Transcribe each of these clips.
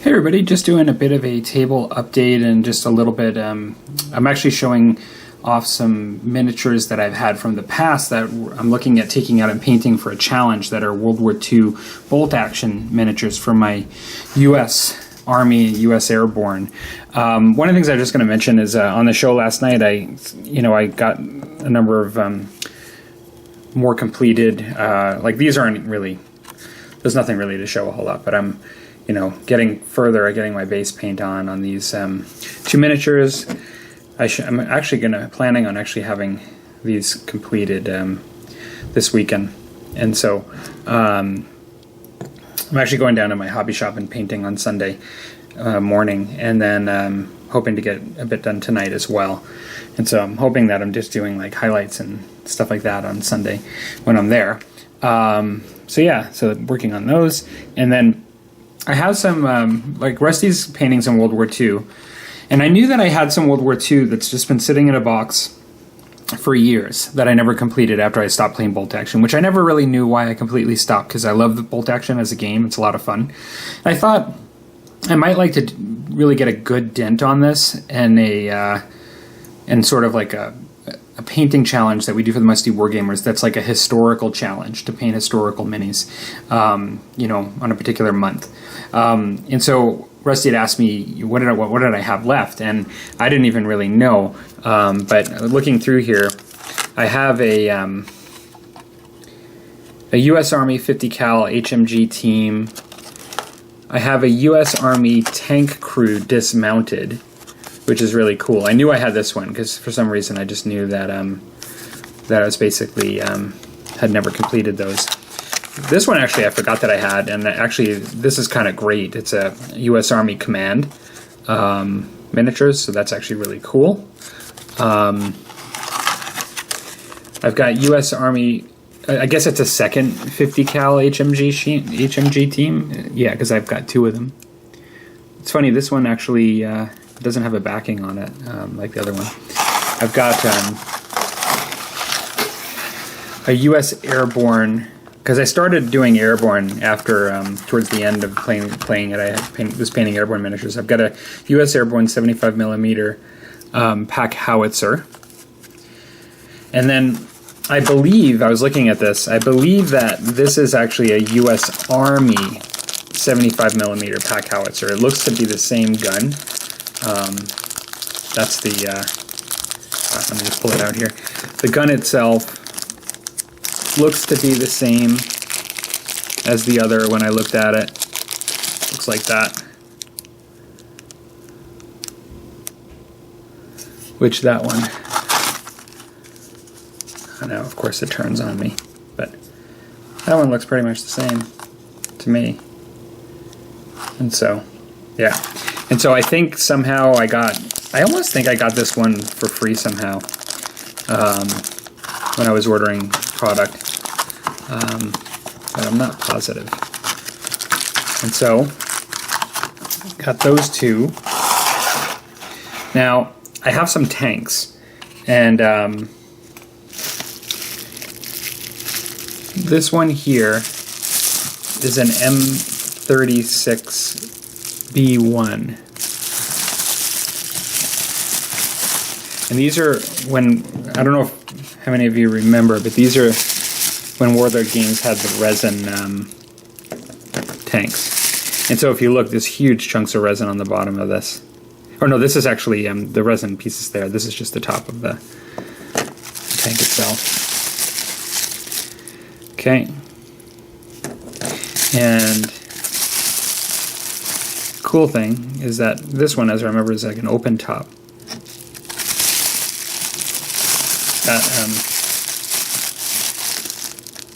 Hey everybody, just doing a bit of a table update and just a little bit, I'm actually showing off some miniatures that I've had from the past that I'm looking at taking out and painting for a challenge that are World War II Bolt Action miniatures from my U.S. Army, U.S. Airborne. One of the things I'm just going to mention is on the show last night, I got a number of more completed, like these aren't really, there's nothing really to show a whole lot, but I'm getting getting my base paint on these two miniatures. I'm actually planning on actually having these completed this weekend, and so I'm actually going down to my hobby shop and painting on Sunday morning, and then hoping to get a bit done tonight as well. And so I'm hoping that I'm just doing like highlights and stuff like that on Sunday when I'm there. So yeah, so working on those, and then I have some like Rusty's paintings in World War II, and I knew that I had some World War II that's just been sitting in a box for years that I never completed after I stopped playing Bolt Action, which I never really knew why I completely stopped, because I love the Bolt Action as a game. It's a lot of fun. And I thought I might like to really get a good dent on this and sort of like a painting challenge that we do for the Musty Wargamers that's like a historical challenge to paint historical minis, on a particular month. And so Rusty had asked me, what did I have left? And I didn't even really know. But looking through here, I have a U.S. Army 50 cal HMG team. I have a U.S. Army tank crew dismounted, which is really cool. I knew I had this one because for some reason I just knew that that I was basically had never completed those. This one actually I forgot that I had, and actually this is kind of great. It's a U.S. Army Command miniatures, so that's actually really cool. I've got U.S. Army. I guess it's a second 50 cal HMG team. Yeah, because I've got two of them. It's funny. This one actually doesn't have a backing on it like the other one. I've got a U.S. Airborne, because I started doing Airborne after towards the end of playing it. I was painting Airborne miniatures. I've got a U.S. Airborne 75mm pack howitzer, and then I believe, I was looking at this, I believe that this is actually a U.S. Army 75mm pack howitzer. It looks to be the same gun. That's the, let me just pull it out here. The gun itself looks to be the same as the other when I looked at it. Looks like that. Which that one, I know, of course it turns on me, but that one looks pretty much the same to me. And so, yeah. And so I think somehow I almost think I got this one for free somehow when I was ordering product, but I'm not positive. And so, got those two. Now, I have some tanks, and this one here is an M36B1. And these are I don't know how many of you remember, but these are when Warlord Games had the resin tanks. And so if you look, there's huge chunks of resin on the bottom of this. Or no, this is actually the resin pieces there. This is just the top of the tank itself. Okay. And cool thing is that this one, as I remember, is like an open top. Got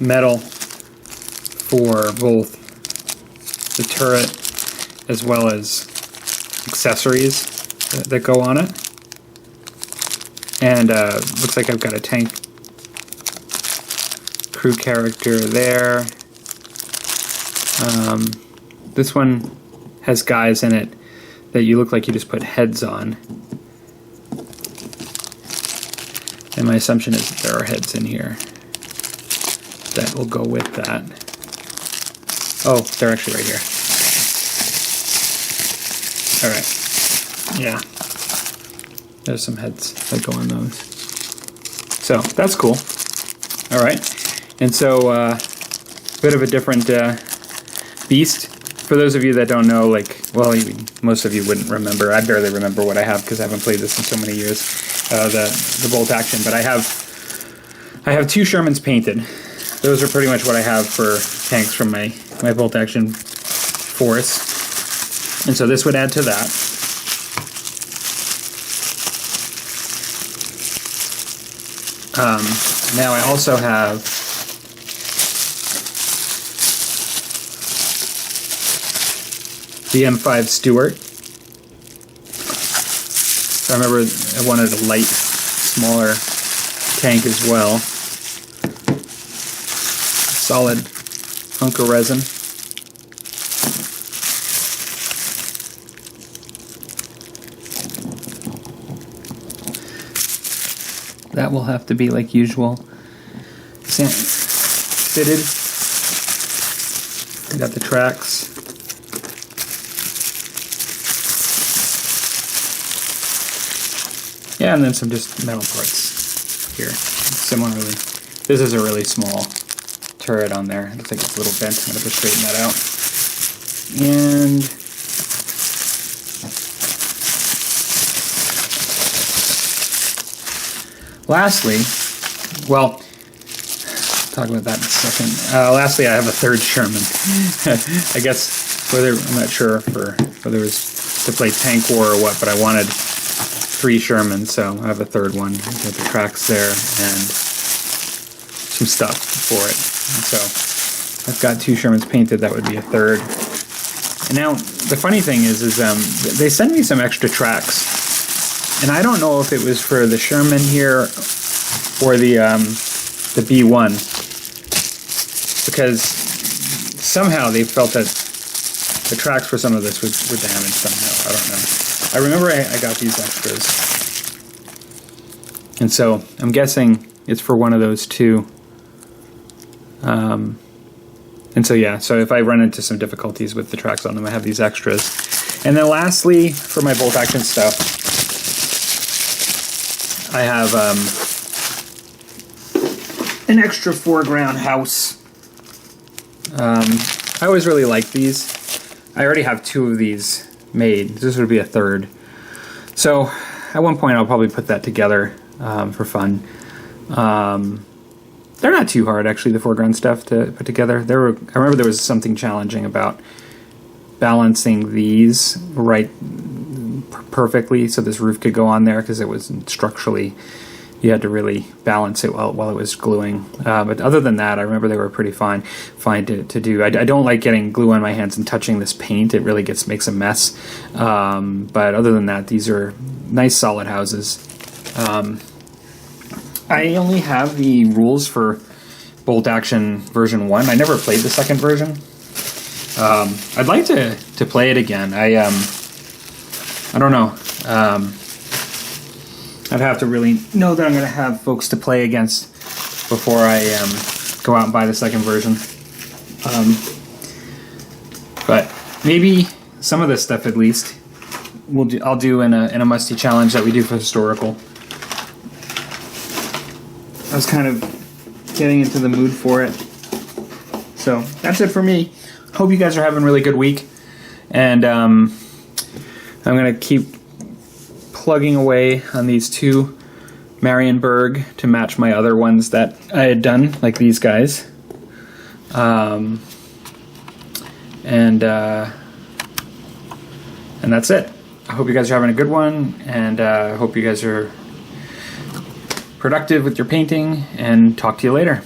metal for both the turret as well as accessories that go on it. And looks like I've got a tank crew character there. This one has guys in it that you look like you just put heads on. And my assumption is that there are heads in here that will go with that. Oh, they're actually right here. All right. Yeah. There's some heads that go on those. So that's cool. All right. And so a bit of a different beast. For those of you that don't know, like, well, most of you wouldn't remember. I barely remember what I have because I haven't played this in so many years. The Bolt Action, but I have 2 Shermans painted. Those are pretty much what I have for tanks from my Bolt Action force. And so this would add to that. Now I also have the M5 Stuart. So I remember I wanted a light, smaller tank as well. Solid hunk of resin. That will have to be like usual. Fitted. I got the tracks. Yeah, and then some just metal parts here. Similarly, this is a really small turret on there. It looks like it's a little bent. I'm going to straighten that out. And lastly, well, talk about that in a second. Lastly, I have a 3rd Sherman. I guess I'm not sure whether it was to play tank war or what, but I wanted 3 Shermans, so I have a 3rd one with the tracks there and some stuff for it. And so I've got 2 Shermans painted. That would be a 3rd. And now the funny thing is they send me some extra tracks, and I don't know if it was for the Sherman here or the B1, because somehow they felt that the tracks for some of this were damaged somehow. I don't know. I remember I got these extras, and so I'm guessing it's for one of those 2. And so yeah, so if I run into some difficulties with the tracks on them, I have these extras. And then lastly, for my Bolt Action stuff, I have an extra foreground house. I always really like these. I already have 2 of these made. This would be a 3rd. So at one point I'll probably put that together for fun. They're not too hard, actually, the foreground stuff to put together. I remember there was something challenging about balancing these right perfectly so this roof could go on there, because it was structurally, you had to really balance it while it was gluing. But other than that, I remember they were pretty fine to do. I don't like getting glue on my hands and touching this paint. It really makes a mess. But other than that, these are nice solid houses. I only have the rules for Bolt Action version 1. I never played the 2nd version. I'd like to play it again. I don't know. I'd have to really know that I'm going to have folks to play against before I go out and buy the 2nd version. But maybe some of this stuff, at least, I'll do in a Musty challenge that we do for historical. I was kind of getting into the mood for it. So that's it for me. Hope you guys are having a really good week. And I'm going to keep plugging away on these 2 Marienburg to match my other ones that I had done, like these guys. And that's it. I hope you guys are having a good one, and I hope you guys are productive with your painting, and talk to you later.